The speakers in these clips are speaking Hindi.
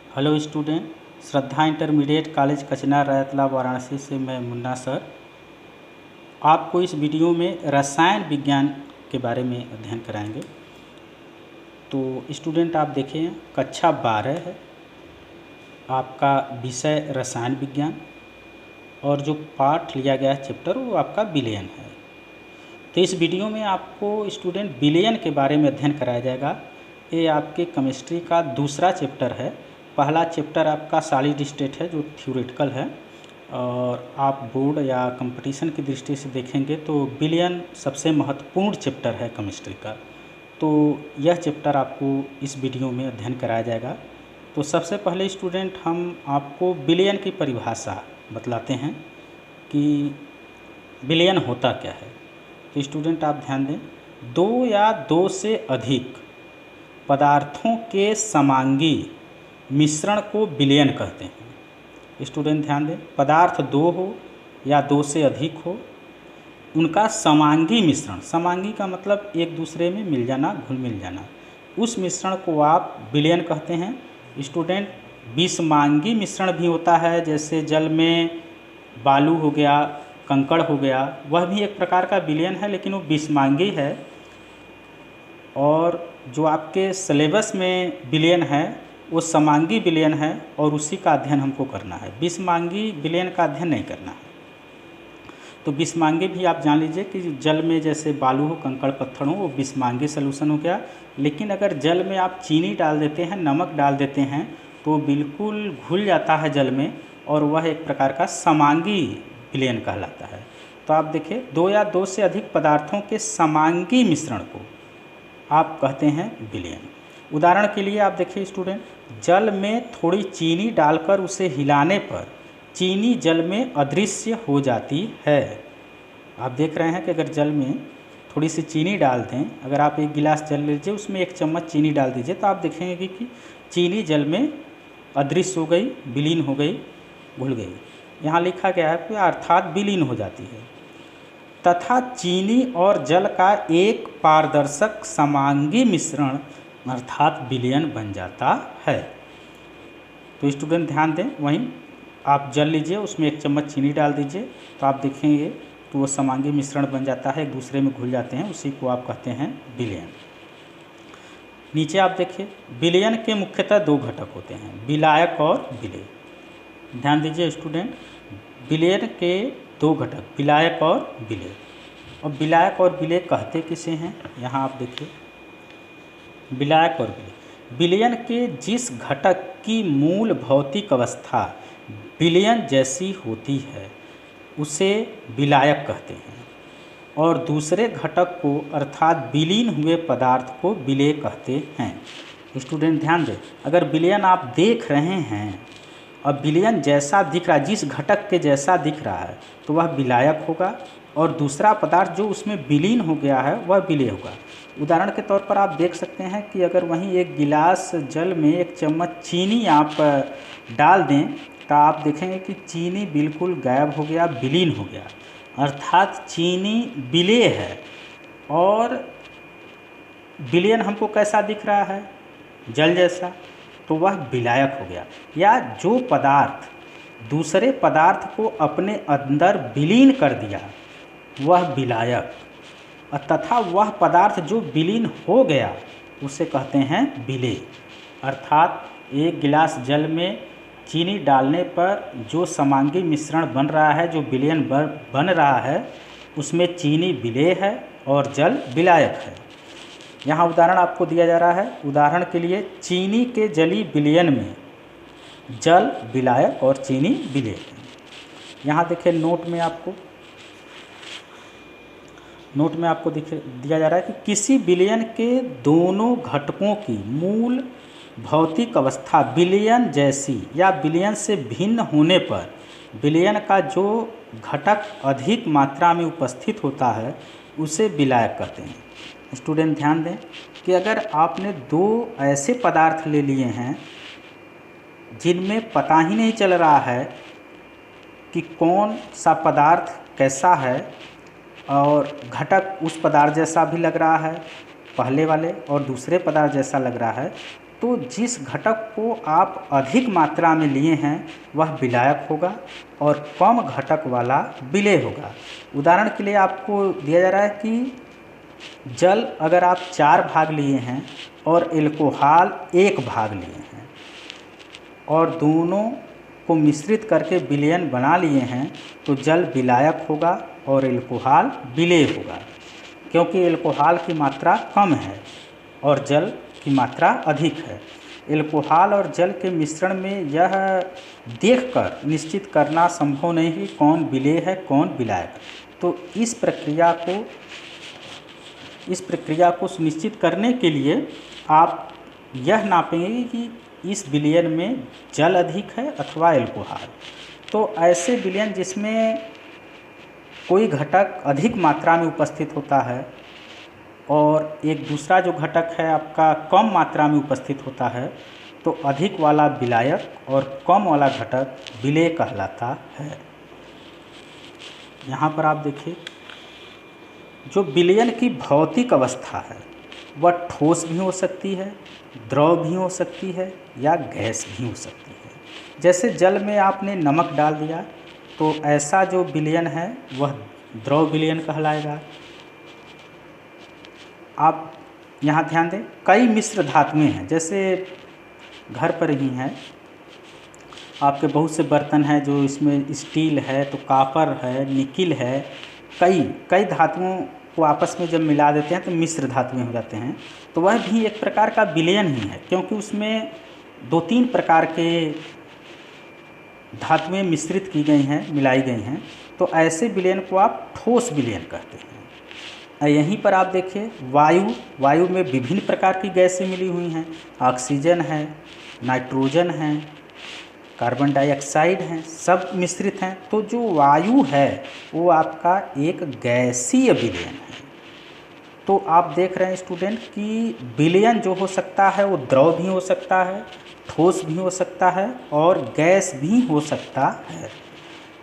हेलो स्टूडेंट, श्रद्धा इंटरमीडिएट कॉलेज कचना रैतला वाराणसी से मैं मुन्ना सर आपको इस वीडियो में रसायन विज्ञान के बारे में अध्ययन कराएंगे। तो स्टूडेंट आप देखें, कक्षा 12 है, आपका विषय रसायन विज्ञान और जो पाठ लिया गया है चैप्टर वो आपका विलयन है। तो इस वीडियो में आपको स्टूडेंट विलयन के बारे में अध्ययन कराया जाएगा। ये आपके केमिस्ट्री का दूसरा चैप्टर है। पहला चैप्टर आपका सॉलिड स्टेट है जो थ्योरेटिकल है, और आप बोर्ड या कंपटीशन की दृष्टि से देखेंगे तो विलयन सबसे महत्वपूर्ण चैप्टर है केमिस्ट्री का। तो यह चैप्टर आपको इस वीडियो में अध्ययन कराया जाएगा। तो सबसे पहले स्टूडेंट हम आपको विलयन की परिभाषा बतलाते हैं कि विलयन होता क्या है। तो स्टूडेंट आप ध्यान दें, दो या दो से अधिक पदार्थों के समांगी मिश्रण को विलयन कहते हैं। स्टूडेंट ध्यान दें, पदार्थ दो हो या दो से अधिक हो, उनका समांगी मिश्रण, समांगी का मतलब एक दूसरे में मिल जाना, घुल मिल जाना, उस मिश्रण को आप विलयन कहते हैं। स्टूडेंट विषमांगी मिश्रण भी होता है, जैसे जल में बालू हो गया, कंकड़ हो गया, वह भी एक प्रकार का विलयन है, लेकिन वो विषमांगी है। और जो आपके सिलेबस में विलयन है वो समांगी विलयन है, और उसी का अध्ययन हमको करना है। विषमांगी विलयन का अध्ययन नहीं करना है। तो विषमांगी भी आप जान लीजिए कि जल में जैसे बालू हो, कंकड़ पत्थर हो, वो विषमांगी सलूशन हो गया। लेकिन अगर जल में आप चीनी डाल देते हैं, नमक डाल देते हैं, तो बिल्कुल घुल जाता है जल में, और वह एक प्रकार का समांगी विलयन कहलाता है। तो आप देखिए, दो या दो से अधिक पदार्थों के समांगी मिश्रण को आप कहते हैं विलयन। उदाहरण के लिए आप देखिए स्टूडेंट, जल में थोड़ी चीनी डालकर उसे हिलाने पर चीनी जल में अदृश्य हो जाती है। आप देख रहे हैं कि अगर जल में थोड़ी सी चीनी डाल दें, अगर आप एक गिलास जल लीजिए, उसमें एक चम्मच चीनी डाल दीजिए, तो आप देखेंगे कि चीनी जल में अदृश्य हो गई, विलीन हो गई, घुल गई। यहाँ लिखा गया है कि अर्थात विलीन हो जाती है। तथा चीनी और जल का एक पारदर्शक समांगी मिश्रण अर्थात विलयन बन जाता है। तो स्टूडेंट ध्यान दें, वहीं आप जल लीजिए, उसमें एक चम्मच चीनी डाल दीजिए, तो आप देखेंगे तो वो समांगी मिश्रण बन जाता है, एक दूसरे में घुल जाते हैं, उसी को आप कहते हैं विलयन। नीचे आप देखिए, विलयन के मुख्यतः दो घटक होते हैं, विलायक और विलेय। ध्यान दीजिए स्टूडेंट, विलयन के दो घटक, विलायक और विलेय। और विलायक और विलेय कहते किसे हैं, यहाँ आप देखिए, विलायक और विलेय। विलयन के जिस घटक की मूल भौतिक अवस्था विलयन जैसी होती है उसे विलायक कहते हैं, और दूसरे घटक को अर्थात विलीन हुए पदार्थ को विलेय कहते हैं। स्टूडेंट ध्यान दें, अगर विलयन आप देख रहे हैं और विलयन जैसा दिख रहा है, जिस घटक के जैसा दिख रहा है, तो वह विलायक होगा, और दूसरा पदार्थ जो उसमें विलीन हो गया है वह विलेय होगा। उदाहरण के तौर पर आप देख सकते हैं कि अगर वहीं एक गिलास जल में एक चम्मच चीनी आप डाल दें, तो आप देखेंगे कि चीनी बिल्कुल गायब हो गया, विलीन हो गया, अर्थात चीनी विलेय है। और विलयन हमको कैसा दिख रहा है, जल जैसा, तो वह विलायक हो गया। या जो पदार्थ दूसरे पदार्थ को अपने अंदर विलीन कर दिया वह विलायक, तथा वह पदार्थ जो विलीन हो गया उसे कहते हैं विलेय। अर्थात एक गिलास जल में चीनी डालने पर जो समांगी मिश्रण बन रहा है, जो विलयन बन रहा है, उसमें चीनी विलेय है और जल विलायक है। यहाँ उदाहरण आपको दिया जा रहा है। उदाहरण के लिए, चीनी के जली विलयन में जल विलायक और चीनी विलेय है। यहाँ देखिए, नोट में आपको दिया जा रहा है कि किसी विलयन के दोनों घटकों की मूल भौतिक अवस्था विलयन जैसी या विलयन से भिन्न होने पर विलयन का जो घटक अधिक मात्रा में उपस्थित होता है उसे विलायक कहते हैं। स्टूडेंट ध्यान दें कि अगर आपने दो ऐसे पदार्थ ले लिए हैं जिनमें पता ही नहीं चल रहा है कि कौन सा पदार्थ कैसा है, और घटक उस पदार्थ जैसा भी लग रहा है पहले वाले, और दूसरे पदार्थ जैसा लग रहा है, तो जिस घटक को आप अधिक मात्रा में लिए हैं वह विलायक होगा और कम घटक वाला विलेय होगा। उदाहरण के लिए आपको दिया जा रहा है कि जल अगर आप 4 भाग लिए हैं और एल्कोहल 1 भाग लिए हैं और दोनों को मिश्रित करके विलयन बना लिए हैं तो जल विलायक होगा और एल्कोहल विलेय होगा, क्योंकि एल्कोहल की मात्रा कम है और जल की मात्रा अधिक है। एल्कोहल और जल के मिश्रण में यह देखकर निश्चित करना संभव नहीं कि कौन विलेय है कौन विलायक। तो इस प्रक्रिया को सुनिश्चित करने के लिए आप यह नापेंगे कि इस विलयन में जल अधिक है अथवा एल्कोहल। तो ऐसे विलयन जिसमें कोई घटक अधिक मात्रा में उपस्थित होता है और एक दूसरा जो घटक है आपका कम मात्रा में उपस्थित होता है तो अधिक वाला विलायक और कम वाला घटक विलेय कहलाता है। यहाँ पर आप देखिए, जो विलयन की भौतिक अवस्था है वह ठोस भी हो सकती है, द्रव भी हो सकती है या गैस भी हो सकती है। जैसे जल में आपने नमक डाल दिया तो ऐसा जो विलयन है वह द्रव विलयन कहलाएगा। आप यहाँ ध्यान दें, कई मिश्र धातुएं हैं, जैसे घर पर ही हैं आपके बहुत से बर्तन हैं जो इसमें स्टील है तो कॉपर है, निकिल है, कई धातुओं को आपस में जब मिला देते हैं तो मिश्र धातुएं हो जाते हैं। तो वह भी एक प्रकार का विलयन ही है, क्योंकि उसमें 2-3 प्रकार के धातुएं मिश्रित की गई हैं, मिलाई गई हैं। तो ऐसे विलयन को आप ठोस विलयन कहते हैं। यहीं पर आप देखिए, वायु में विभिन्न प्रकार की गैसें मिली हुई हैं, ऑक्सीजन है, नाइट्रोजन है, कार्बन डाइऑक्साइड हैं, सब मिश्रित हैं। तो जो वायु है वो आपका एक गैसीय विलयन है। तो आप देख रहे हैं स्टूडेंट कि विलयन जो हो सकता है वो द्रव भी हो सकता है, ठोस भी हो सकता है और गैस भी हो सकता है।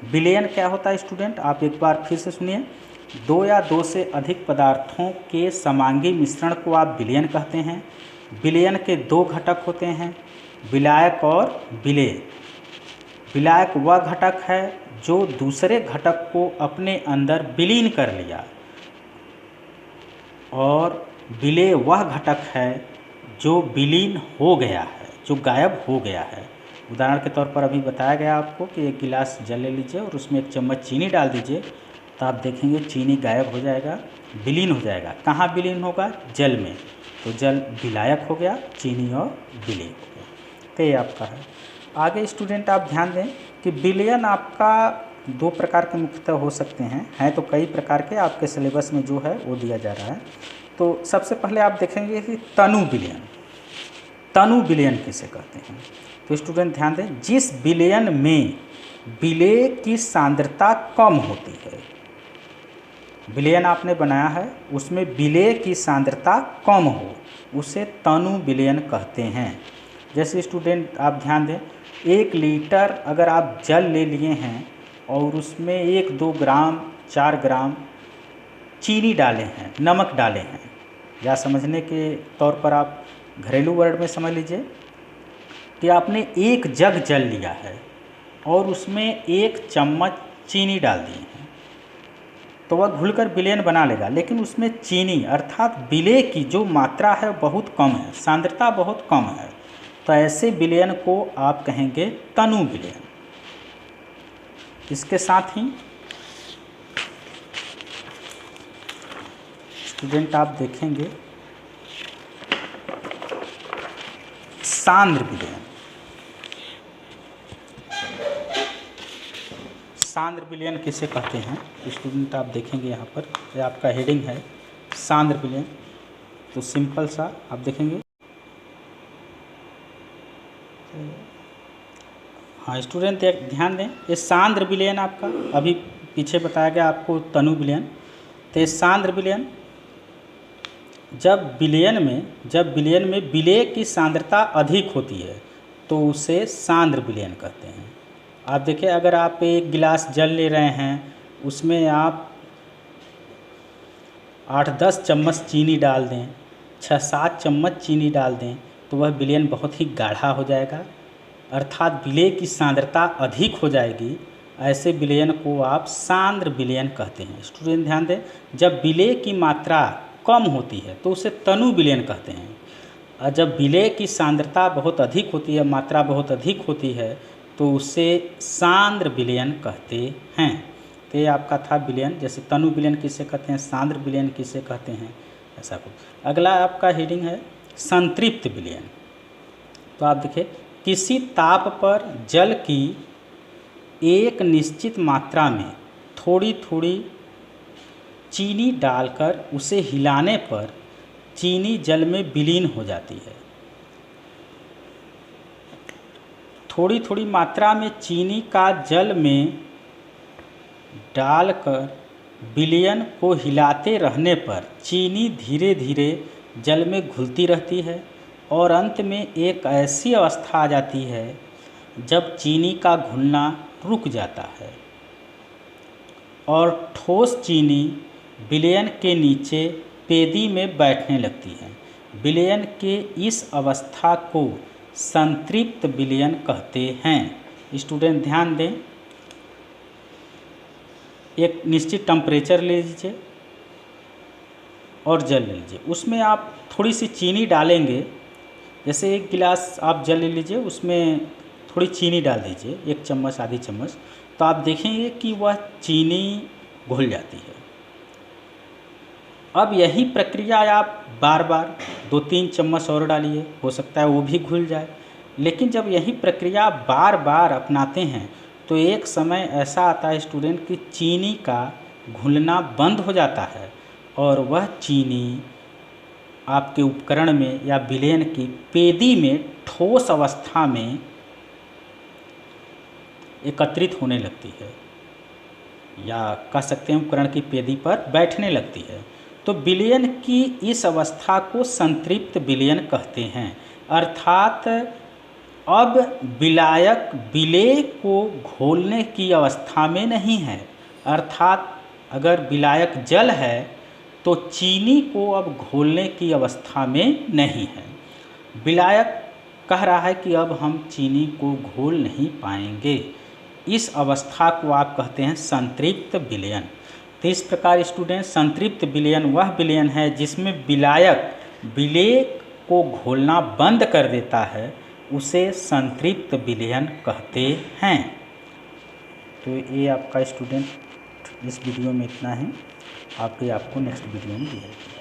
विलयन क्या होता है स्टूडेंट, आप एक बार फिर से सुनिए। 2 या 2 से अधिक पदार्थों के समांगी मिश्रण को आप विलयन कहते हैं। विलयन के 2 घटक होते हैं, विलायक और विलेय। विलायक वह घटक है जो दूसरे घटक को अपने अंदर विलीन कर लिया और विलेय वह घटक है जो विलीन हो गया है, जो गायब हो गया है। उदाहरण के तौर पर अभी बताया गया आपको कि 1 गिलास जल ले लीजिए और उसमें 1 चम्मच चीनी डाल दीजिए, तो आप देखेंगे चीनी गायब हो जाएगा, विलीन हो जाएगा। कहाँ विलीन होगा? जल में। तो जल विलायक हो गया, चीनी और विलेय हो गया। तो ये आपका है। आगे स्टूडेंट आप ध्यान दें कि विलयन आपका 2 प्रकार के मुख्यतः हो सकते हैं तो कई प्रकार के आपके सिलेबस में जो है वो दिया जा रहा है। तो सबसे पहले आप देखेंगे कि तनु विलयन। तनु विलयन किसे कहते हैं? तो स्टूडेंट ध्यान दें, जिस विलयन में विलेय की सांद्रता कम होती है, विलयन आपने बनाया है उसमें विलेय की सांद्रता कम हो, उसे तनु विलयन कहते हैं। जैसे स्टूडेंट आप ध्यान दें, 1 लीटर अगर आप जल ले लिए हैं और उसमें 1-2 ग्राम 4 ग्राम चीनी डाले हैं, नमक डाले हैं, या समझने के तौर पर आप घरेलू वर्ड में समझ लीजिए कि आपने 1 जग जल लिया है और उसमें 1 चम्मच चीनी डाल दी है, तो वह घुलकर विलयन बना लेगा। लेकिन उसमें चीनी अर्थात विलेय की जो मात्रा है बहुत कम है, सांद्रता बहुत कम है, तो ऐसे विलयन को आप कहेंगे तनु विलयन। इसके साथ ही स्टूडेंट आप देखेंगे सांद्र विलयन। सांद्र विलयन किसे कहते हैं स्टूडेंट आप देखेंगे, यहाँ पर ये आपका हेडिंग है सांद्र विलयन। तो सिंपल सा आप देखेंगे, हाँ स्टूडेंट एक ध्यान दें, ये सांद्र विलयन आपका अभी पीछे बताया गया आपको तनु विलयन। तो ये सांद्र विलयन जब विलयन में विलेय की सांद्रता अधिक होती है तो उसे सांद्र विलयन कहते हैं। आप देखिए, अगर आप 1 गिलास जल ले रहे हैं उसमें आप 8-10 चम्मच चीनी डाल दें, 6-7 चम्मच चीनी डाल दें, तो वह विलयन बहुत ही गाढ़ा हो जाएगा, अर्थात विलेय की सांद्रता अधिक हो जाएगी। ऐसे विलयन को आप सांद्र विलयन कहते हैं। स्टूडेंट ध्यान दें, जब विलेय की मात्रा कम होती है तो उसे तनु विलयन कहते हैं, और जब विलेय की सांद्रता बहुत अधिक होती है, मात्रा बहुत अधिक होती है, तो उसे सांद्र विलयन कहते हैं। तो ये आपका था विलयन, जैसे तनु विलयन किसे कहते हैं, सांद्र विलयन किसे कहते हैं, ऐसा कुछ। अगला आपका हेडिंग है संतृप्त विलयन। तो आप देखिए, किसी ताप पर जल की एक निश्चित मात्रा में थोड़ी थोड़ी चीनी डालकर उसे हिलाने पर चीनी जल में विलीन हो जाती है। थोड़ी थोड़ी मात्रा में चीनी का जल में डालकर विलयन को हिलाते रहने पर चीनी धीरे धीरे जल में घुलती रहती है और अंत में एक ऐसी अवस्था आ जाती है जब चीनी का घुलना रुक जाता है और ठोस चीनी विलयन के नीचे पेदी में बैठने लगती है। विलयन के इस अवस्था को संतृप्त विलयन कहते हैं। स्टूडेंट ध्यान दें, एक निश्चित टेम्परेचर ले लीजिए और जल ले लीजिए, उसमें आप थोड़ी सी चीनी डालेंगे। जैसे एक गिलास आप जल ले लीजिए, उसमें थोड़ी चीनी डाल दीजिए, 1 चम्मच आधी चम्मच, तो आप देखेंगे कि वह चीनी घुल जाती है। अब यही प्रक्रिया आप बार बार 2-3 चम्मच और डालिए, हो सकता है वो भी घुल जाए। लेकिन जब यही प्रक्रिया बार बार अपनाते हैं तो एक समय ऐसा आता है स्टूडेंट कि चीनी का घुलना बंद हो जाता है और वह चीनी आपके उपकरण में या विलयन की पेदी में ठोस अवस्था में एकत्रित होने लगती है, या कह सकते हैं उपकरण की पेदी पर बैठने लगती है। तो विलयन की इस अवस्था को संतृप्त विलयन कहते हैं। अर्थात अब विलायक विलेय को घोलने की अवस्था में नहीं है। अर्थात अगर विलायक जल है तो चीनी को अब घोलने की अवस्था में नहीं है। विलायक कह रहा है कि अब हम चीनी को घोल नहीं पाएंगे। इस अवस्था को आप कहते हैं संतृप्त विलयन। तो इस प्रकार स्टूडेंट, संतृप्त विलयन वह विलयन है जिसमें विलायक विलेय को घोलना बंद कर देता है, उसे संतृप्त विलयन कहते हैं। तो ये आपका स्टूडेंट इस वीडियो में इतना है, आपको नेक्स्ट वीडियो में दिया जाएगा।